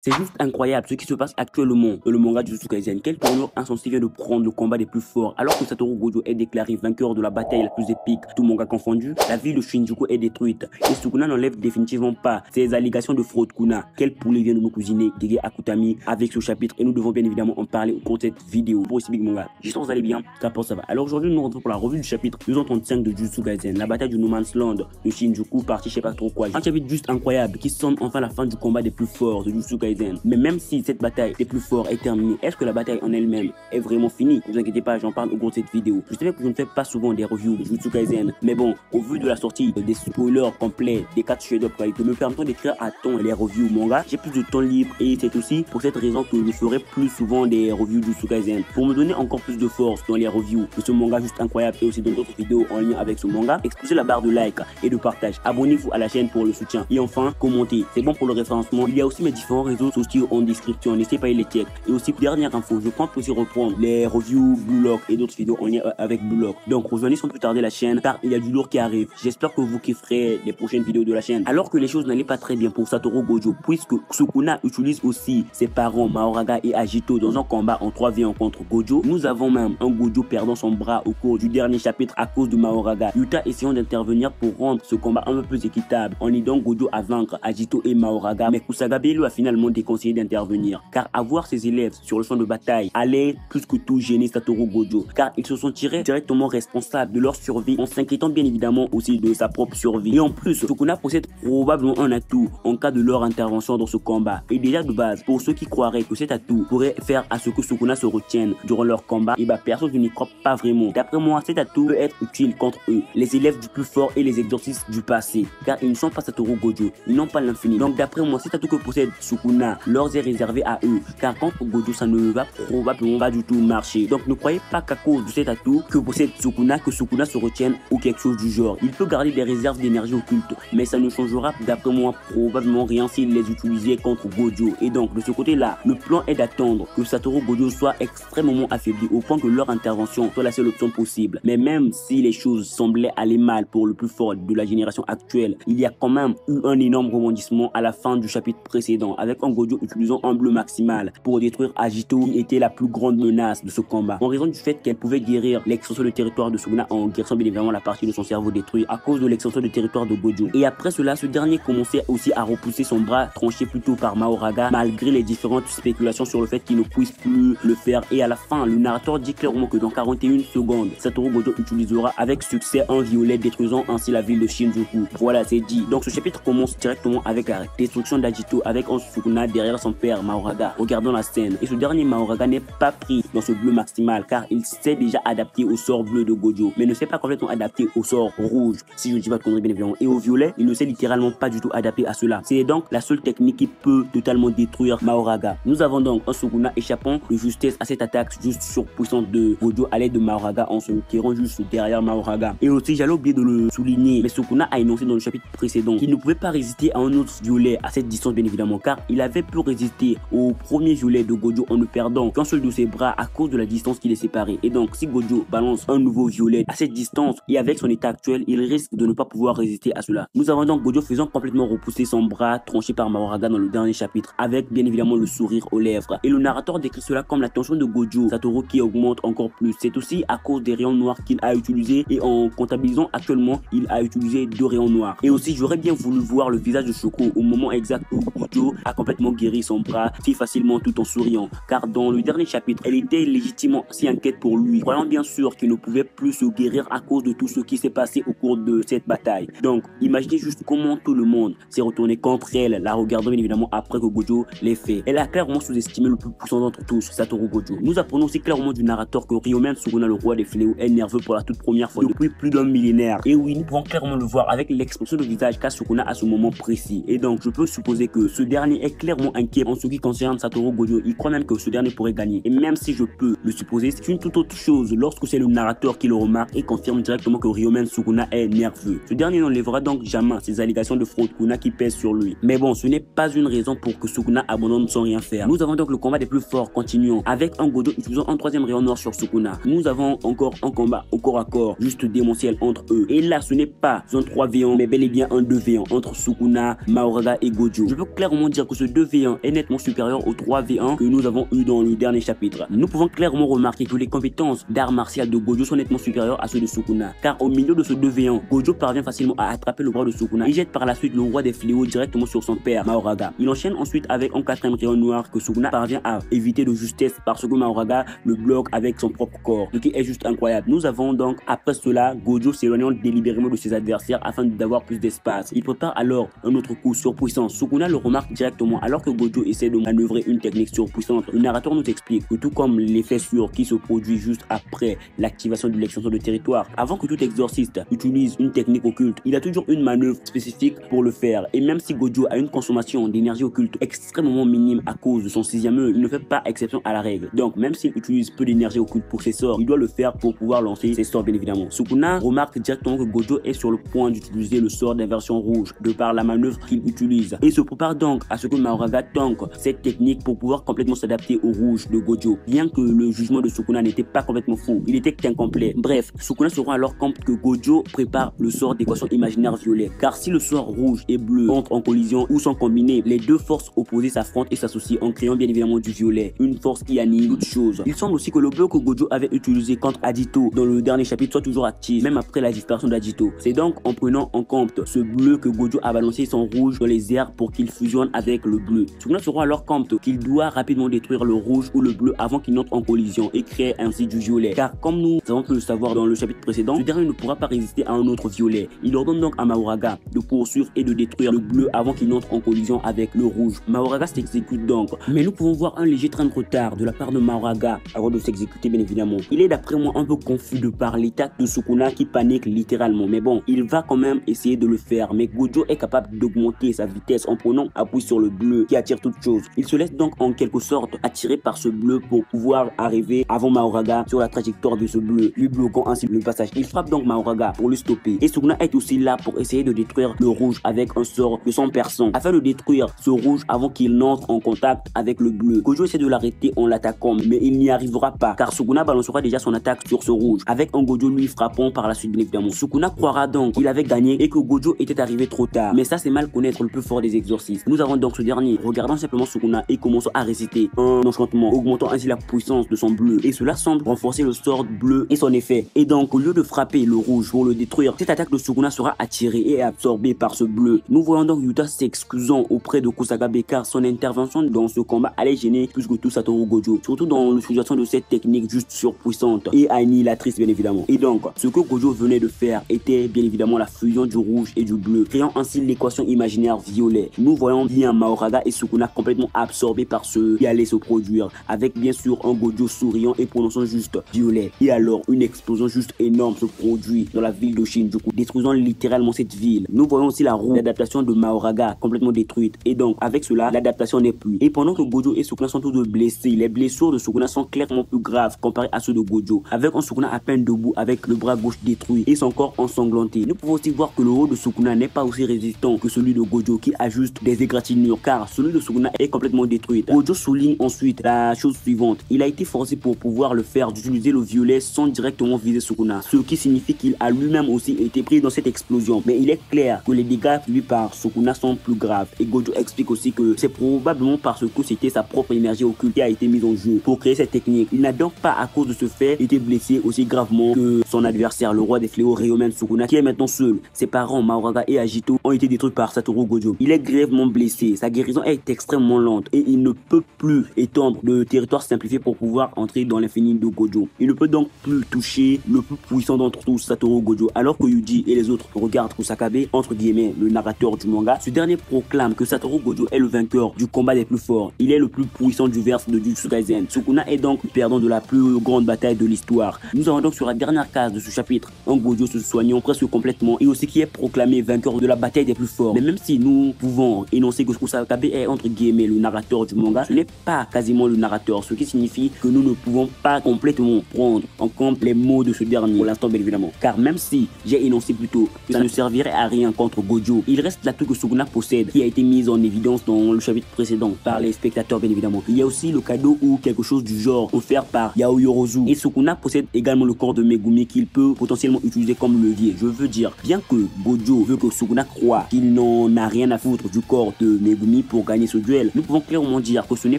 C'est juste incroyable ce qui se passe actuellement dans le manga Jujutsu Kaisen. Quel tournure insensé vient de prendre le combat des plus forts. Alors que Satoru Gojo est déclaré vainqueur de la bataille la plus épique, tout manga confondu, la ville de Shinjuku est détruite. Et Sukuna n'enlève définitivement pas ces allégations de fraude Kuna. Quel poulet vient de nous cousiner Gege Akutami avec ce chapitre. Et nous devons bien évidemment en parler au cours de cette vidéo. Pour ici Big Manga, j'espère que vous allez bien, ça va. Alors aujourd'hui nous rentrons pour la revue du chapitre 235 de Jujutsu Kaisen, la bataille du No Man's Land de Shinjuku, partie je sais pas trop quoi. Un chapitre juste incroyable qui sonne enfin la fin du combat des plus forts de Jujutsu Kaisen. Mais même si cette bataille des plus forts est terminée, est-ce que la bataille en elle-même est vraiment finie? Ne vous inquiétez pas, j'en parle au cours de cette vidéo. Je sais que je ne fais pas souvent des reviews de Jujutsu Kaisen, mais bon, au vu de la sortie des spoilers complets des 4 shadow qui me permettant d'écrire à temps les reviews manga, j'ai plus de temps libre et c'est aussi pour cette raison que je ferai plus souvent des reviews de Jujutsu Kaisen pour me donner encore plus de force dans les reviews de ce manga juste incroyable et aussi dans d'autres vidéos en lien avec ce manga. Explosez la barre de like et de partage, abonnez-vous à la chaîne pour le soutien et enfin commentez, c'est bon pour le référencement. Il y a aussi mes différents réseaux sociaux en description, n'hésitez pas à les check. Et aussi dernière info, je compte aussi reprendre les reviews Blue Lock et d'autres vidéos en lien avec Blue Lock. Donc rejoignez sans plus tarder la chaîne car il y a du lourd qui arrive. J'espère que vous kifferez les prochaines vidéos de la chaîne. Alors que les choses n'allaient pas très bien pour Satoru Gojo, puisque Sukuna utilise aussi ses parents Mahoraga et Agito dans un combat en 3v1 contre Gojo, nous avons même un Gojo perdant son bras au cours du dernier chapitre à cause de Mahoraga. Yuta essayant d'intervenir pour rendre ce combat un peu plus équitable en aidant Gojo à vaincre Agito et Mahoraga, mais Kusagabe lui a finalement déconseillé d'intervenir car avoir ses élèves sur le champ de bataille allait plus que tout gêner Satoru Gojo car ils se sentiraient directement responsables de leur survie en s'inquiétant bien évidemment aussi de sa propre survie. Et en plus, Sukuna possède probablement un atout en cas de leur intervention dans ce combat. Et déjà de base, pour ceux qui croiraient que cet atout pourrait faire à ce que Sukuna se retienne durant leur combat, et bah personne n'y croit pas vraiment. D'après moi, cet atout peut être utile contre eux, les élèves du plus fort et les exorcistes du passé, car ils ne sont pas Satoru Gojo, ils n'ont pas l'infini. Donc d'après moi, cet atout que possède Sukuna leur est réservé à eux, car contre Gojo ça ne va probablement pas du tout marcher. Donc ne croyez pas qu'à cause de cet atout que possède Sukuna, que Sukuna se retienne ou quelque chose du genre. Il peut garder des réserves d'énergie occulte, mais ça ne changera d'après moi probablement rien s'il les utilisait contre Gojo. Et donc de ce côté là, le plan est d'attendre que Satoru Gojo soit extrêmement affaibli au point que leur intervention soit la seule option possible. Mais même si les choses semblaient aller mal pour le plus fort de la génération actuelle, il y a quand même eu un énorme rebondissement à la fin du chapitre précédent avec un Gojo utilisant un bleu maximal pour détruire Agito qui était la plus grande menace de ce combat en raison du fait qu'elle pouvait guérir l'extension de territoire de Sukuna en guérissant bien évidemment la partie de son cerveau détruit à cause de l'extension de territoire de Gojo. Et après cela, ce dernier commençait aussi à repousser son bras tranché plutôt par Mahoraga malgré les différentes spéculations sur le fait qu'il ne puisse plus le faire. Et à la fin, le narrateur dit clairement que dans 41 secondes, Satoru Gojo utilisera avec succès un violet détruisant ainsi la ville de Shinjuku. Voilà, c'est dit. Donc ce chapitre commence directement avec la destruction d'Agito avec un Sukuna derrière son père Mahoraga regardant la scène. Et ce dernier Mahoraga n'est pas pris dans ce bleu maximal car il s'est déjà adapté au sort bleu de Gojo mais ne s'est pas complètement adapté au sort rouge, si je ne dis pas de conneries bien évidemment. Et au violet, il ne s'est littéralement pas du tout adapté à cela. C'est donc la seule technique qui peut totalement détruire Mahoraga. Nous avons donc un Sukuna échappant de justesse à cette attaque juste surpuissante de Gojo à l'aide de Mahoraga en se tirant juste derrière Mahoraga. Et aussi, j'allais oublier de le souligner, mais Sukuna a énoncé dans le chapitre précédent qu'il ne pouvait pas résister à un autre violet à cette distance bien évidemment car il avait pu résister au premier violet de Gojo en ne perdant qu'un seul de ses bras à cause de la distance qui les séparait. Et donc si Gojo balance un nouveau violet à cette distance et avec son état actuel, il risque de ne pas pouvoir résister à cela. Nous avons donc Gojo faisant complètement repousser son bras tranché par Mahoraga dans le dernier chapitre avec bien évidemment le sourire aux lèvres. Et le narrateur décrit cela comme la tension de Gojo Satoru qui augmente encore plus. C'est aussi à cause des rayons noirs qu'il a utilisé et en comptabilisant actuellement, il a utilisé 2 rayons noirs. Et aussi j'aurais bien voulu voir le visage de Shoko au moment exact où Gojo a complètement guéri son bras si facilement tout en souriant car dans le dernier chapitre, elle était légitimement si inquiète pour lui, croyant bien sûr qu'il ne pouvait plus se guérir à cause de tout ce qui s'est passé au cours de cette bataille. Donc imaginez juste comment tout le monde s'est retourné contre elle, la regardant bien évidemment après que Gojo l'ait fait. Elle a clairement sous-estimé le plus puissant d'entre tous, Satoru Gojo. Nous apprenons aussi clairement du narrateur que Ryomen Sukuna, le roi des fléaux, est nerveux pour la toute première fois depuis plus d'un millénaire. Et oui, nous pouvons clairement le voir avec l'expression de visage qu'a Sukuna à ce moment précis. Et donc je peux supposer que ce dernier est clairement inquiet en ce qui concerne Satoru Gojo. Il croit même que ce dernier pourrait gagner. Et même si je peux le supposer, c'est une toute autre chose lorsque c'est le narrateur qui le remarque et confirme directement que Ryomen Sukuna est nerveux. Ce dernier n'enlèvera donc jamais ces allégations de fraude Kuna qui pèsent sur lui. Mais bon, ce n'est pas une raison pour que Sukuna abandonne sans rien faire. Nous avons donc le combat des plus forts continuant avec un Gojo utilisant un 3e rayon noir sur Sukuna. Nous avons encore un combat au corps à corps juste démentiel entre eux. Et là, ce n'est pas un 3v1 mais bel et bien un 2v1 entre Sukuna, Mahoraga et Gojo. Je peux clairement dire que ce 2v1 est nettement supérieur au 3v1 que nous avons eu dans le dernier chapitre. Nous pouvons clairement remarquer que les compétences d'art martial de Gojo sont nettement supérieures à ceux de Sukuna, car au milieu de ce 2v1, Gojo parvient facilement à attraper le bras de Sukuna et jette par la suite le roi des fléaux directement sur son père, Mahoraga. Il enchaîne ensuite avec un 4ème rayon noir que Sukuna parvient à éviter de justesse parce que Mahoraga le bloque avec son propre corps, ce qui est juste incroyable. Nous avons donc après cela Gojo s'éloignant délibérément de ses adversaires afin d'avoir plus d'espace. Il prépare alors un autre coup surpuissant. Sukuna le remarque directement alors que Gojo essaie de manœuvrer une technique surpuissante. Le narrateur nous explique que tout comme l'effet sûr qui se produit juste après l'activation de l'extension de territoire, avant que tout exorciste utilise une technique occulte, il a toujours une manœuvre spécifique pour le faire. Et même si Gojo a une consommation d'énergie occulte extrêmement minime à cause de son 6ème œil, il ne fait pas exception à la règle. Donc même s'il utilise peu d'énergie occulte pour ses sorts, il doit le faire pour pouvoir lancer ses sorts bien évidemment. Sukuna remarque directement que Gojo est sur le point d'utiliser le sort d'inversion rouge de par la manœuvre qu'il utilise et se prépare donc à ce que Mahoraga tank cette technique pour pouvoir complètement s'adapter au rouge de Gojo. Bien que le jugement de Sukuna n'était pas complètement faux, il était incomplet. Bref, Sukuna se rend alors compte que Gojo prépare le sort d'équation imaginaire violet, car si le sort rouge et bleu entrent en collision ou sont combinés, les deux forces opposées s'affrontent et s'associent en créant bien évidemment du violet, une force qui annihile toute chose. Il semble aussi que le bleu que Gojo avait utilisé contre Agito dans le dernier chapitre soit toujours actif, même après la disparition d'Agito. C'est donc en prenant en compte ce bleu que Gojo a balancé son rouge dans les airs pour qu'il fusionne avec le bleu. Sukuna se rend alors compte qu'il doit rapidement détruire le rouge ou le bleu avant qu'il n'entre en collision et crée ainsi du violet, car comme nous avons pu le savoir dans le chapitre précédent, ce dernier ne pourra pas résister à un autre violet. Il ordonne donc à Mahoraga de poursuivre et de détruire le bleu avant qu'il n'entre en collision avec le rouge. Mahoraga s'exécute donc, mais nous pouvons voir un léger train de retard de la part de Mahoraga avant de s'exécuter bien évidemment. Il est d'après moi un peu confus de par l'état de Sukuna qui panique littéralement, mais bon, il va quand même essayer de le faire. Mais Gojo est capable d'augmenter sa vitesse en prenant appui sur le bleu qui attire toute chose. Il se laisse donc en quelque sorte attirer par ce bleu pour pouvoir arriver avant Mahoraga sur la trajectoire de ce bleu, lui bloquant ainsi le passage. Il frappe donc Mahoraga pour le stopper et Sukuna est aussi là pour essayer de détruire le rouge avec un sort de son perçant afin de détruire ce rouge avant qu'il n'entre en contact avec le bleu. Gojo essaie de l'arrêter en l'attaquant, mais il n'y arrivera pas car Sukuna balancera déjà son attaque sur ce rouge avec un Gojo lui frappant par la suite bien évidemment. Sukuna croira donc qu'il avait gagné et que Gojo était arrivé trop tard, mais ça c'est mal connaître le plus fort des exorcistes. Nous avons donc ce dernier regardant simplement Sukuna et commençant à réciter un enchantement, augmentant ainsi la puissance de son bleu, et cela semble renforcer le sort bleu et son effet. Et donc au lieu de frapper le rouge pour le détruire, cette attaque de Sukuna sera attirée et absorbée par ce bleu. Nous voyons donc Yuta s'excusant auprès de Kusakabe car son intervention dans ce combat allait gêner plus que tout Satoru Gojo, surtout dans l'utilisation de cette technique juste surpuissante et annihilatrice bien évidemment. Et donc ce que Gojo venait de faire était bien évidemment la fusion du rouge et du bleu, créant ainsi l'équation imaginaire violet. Nous voyons bien Mahoraga et Sukuna complètement absorbés par ce qui allait se produire, avec bien sûr un Gojo souriant et prononçant juste violet. Et alors une explosion juste énorme se produit dans la ville de Shinjuku, détruisant littéralement cette ville. Nous voyons aussi la roue d'adaptation de Mahoraga complètement détruite, et donc avec cela l'adaptation n'est plus. Et pendant que Gojo et Sukuna sont tous deux blessés, les blessures de Sukuna sont clairement plus graves comparées à ceux de Gojo, avec un Sukuna à peine debout avec le bras gauche détruit et son corps ensanglanté. Nous pouvons aussi voir que le haut de Sukuna n'est pas aussi résistant que celui de Gojo qui a juste des égratignures, car celui de Sukuna est complètement détruit. Gojo souligne ensuite la chose suivante: il a été forcé pour pouvoir le faire d'utiliser le violet sans directement viser Sukuna, ce qui signifie qu'il a lui-même aussi été pris dans cette explosion. Mais il est clair que les dégâts subis par Sukuna sont plus graves, et Gojo explique aussi que c'est probablement parce que c'était sa propre énergie occulte qui a été mise en jeu pour créer cette technique. Il n'a donc pas à cause de ce fait été blessé aussi gravement que son adversaire, le roi des fléaux Ryomen Sukuna, qui est maintenant seul. Ses parents Mahoraga et Agito ont été détruits par Satoru Gojo. Il est grièvement blessé, sa guérison est extrêmement lente et il ne peut plus étendre le territoire simplifié pour pouvoir entrer dans l'infini de Gojo. Il ne peut donc plus toucher le plus puissant d'entre tous, Satoru Gojo, alors que Yuji et les autres regardent Kusakabe, entre guillemets le narrateur du manga. Ce dernier proclame que Satoru Gojo est le vainqueur du combat des plus forts. Il est le plus puissant du verse de Jujutsu Kaisen. Sukuna est donc le perdant de la plus grande bataille de l'histoire. Nous avons donc sur la dernière case de ce chapitre un Gojo se soignant presque complètement et aussi qui est proclamé vainqueur de la bataille des plus forts. Mais même si nous pouvons énoncer que Kusakabe est entre guillemets le narrateur du manga, ce n'est pas quasiment le narrateur, ce qui signifie que nous ne pouvons pas complètement prendre en compte les mots de ce dernier pour l'instant bien évidemment, car même si j'ai énoncé plus tôt que ça ne servirait à rien contre Gojo, il reste l'atout que Sukuna possède qui a été mise en évidence dans le chapitre précédent par les spectateurs bien évidemment. Il y a aussi le cadeau ou quelque chose du genre offert par Yaoyorozu, et Sukuna possède également le corps de Megumi qu'il peut potentiellement utiliser comme levier. Je veux dire, bien que Gojo veut que Sukuna croit qu'il n'en a rien à foutre du corps de Megumi, fini pour gagner ce duel. Nous pouvons clairement dire que ce n'est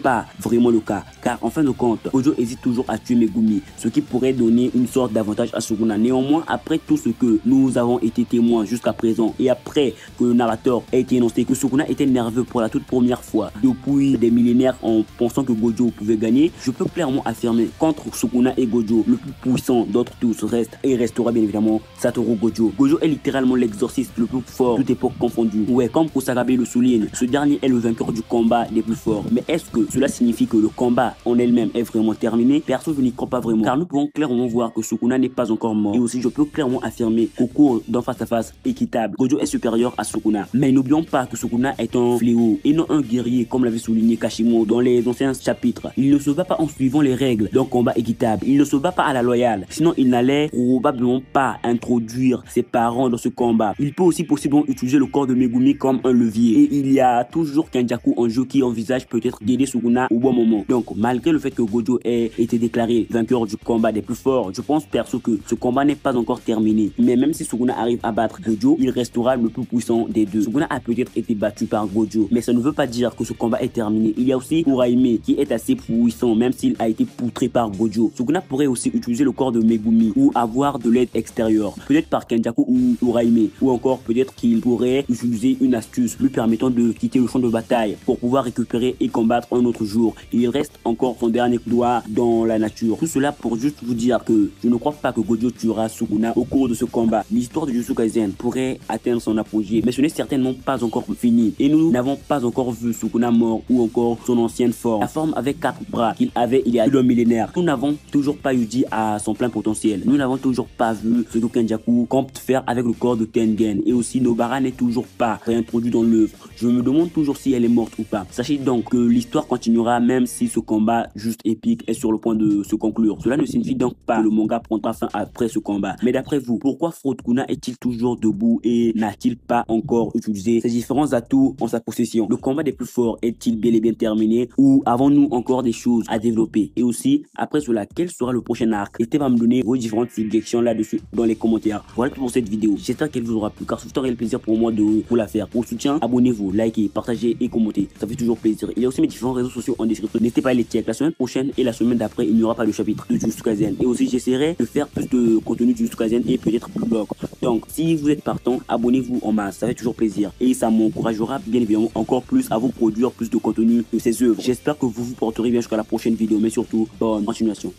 pas vraiment le cas, car en fin de compte, Gojo hésite toujours à tuer Megumi, ce qui pourrait donner une sorte d'avantage à Sukuna. Néanmoins, après tout ce que nous avons été témoins jusqu'à présent, et après que le narrateur a été énoncé que Sukuna était nerveux pour la toute première fois depuis des millénaires en pensant que Gojo pouvait gagner, je peux clairement affirmer qu'entre Sukuna et Gojo, le plus puissant d'entre tous reste et restera bien évidemment Satoru Gojo. Gojo est littéralement l'exorciste le plus fort, toute époque confondue. Ouais, comme Kusakabe le souligne, ce dernier est le vainqueur du combat des plus forts. Mais est-ce que cela signifie que le combat en elle-même est vraiment terminé? Perso, je n'y crois pas vraiment, car nous pouvons clairement voir que Sukuna n'est pas encore mort. Et aussi, je peux clairement affirmer qu'au cours d'un face-à-face équitable, Gojo est supérieur à Sukuna. Mais n'oublions pas que Sukuna est un fléau et non un guerrier, comme l'avait souligné Kashimo dans les anciens chapitres. Il ne se bat pas en suivant les règles d'un combat équitable. Il ne se bat pas à la loyale. Sinon, il n'allait probablement pas introduire ses parents dans ce combat. Il peut aussi possiblement utiliser le corps de Megumi comme un levier. Et il y a toujours Kenjaku en jeu qui envisage peut-être d'aider Sukuna au bon moment. Donc, malgré le fait que Gojo ait été déclaré vainqueur du combat des plus forts, je pense perso que ce combat n'est pas encore terminé. Mais même si Sukuna arrive à battre Gojo, il restera le plus puissant des deux. Sukuna a peut-être été battu par Gojo, mais ça ne veut pas dire que ce combat est terminé. Il y a aussi Uraime qui est assez puissant, même s'il a été poutré par Gojo. Sukuna pourrait aussi utiliser le corps de Megumi ou avoir de l'aide extérieure, peut-être par Kenjaku ou Uraime, ou encore peut-être qu'il pourrait utiliser une astuce lui permettant de quitter le champ de bataille pour pouvoir récupérer et combattre un autre jour. Il reste encore son dernier doigt dans la nature. Tout cela pour juste vous dire que je ne crois pas que Gojo tuera Sukuna au cours de ce combat. L'histoire de Jujutsu Kaisen pourrait atteindre son apogée, mais ce n'est certainement pas encore fini. Et nous n'avons pas encore vu Sukuna mort ou encore son ancienne forme, la forme avec 4 bras qu'il avait il y a plus d'un millénaire. Nous n'avons toujours pas eu dit à son plein potentiel. Nous n'avons toujours pas vu ce que Kenjaku compte faire avec le corps de Tengen. Et aussi Nobara n'est toujours pas réintroduit dans l'œuvre. Je me demande toujours si elle est morte ou pas. Sachez donc que l'histoire continuera même si ce combat juste épique est sur le point de se conclure. Cela ne signifie donc pas que le manga prendra fin après ce combat. Mais d'après vous, pourquoi Frotokuna est-il toujours debout et n'a-t-il pas encore utilisé ses différents atouts en sa possession? Le combat des plus forts est-il bel et bien terminé ou avons-nous encore des choses à développer? Et aussi, après cela, quel sera le prochain arc? N'hésitez pas à me donner vos différentes suggestions là-dessus dans les commentaires. Voilà tout pour cette vidéo. J'espère qu'elle vous aura plu car ce sera le plaisir pour moi de vous la faire. Pour soutien, abonnez-vous, likez, partagez et commentez. Ça fait toujours plaisir. Il y a aussi mes différents réseaux sociaux en description. N'hésitez pas à les checker. La semaine prochaine et la semaine d'après, il n'y aura pas de chapitre de Jujutsu Kaisen. Et aussi, j'essaierai de faire plus de contenu de Jujutsu Kaisen et peut-être plus de blog. Donc, si vous êtes partant, abonnez-vous en masse. Ça fait toujours plaisir. Et ça m'encouragera bien évidemment encore plus à vous produire plus de contenu de ces œuvres. J'espère que vous vous porterez bien jusqu'à la prochaine vidéo. Mais surtout, bonne continuation.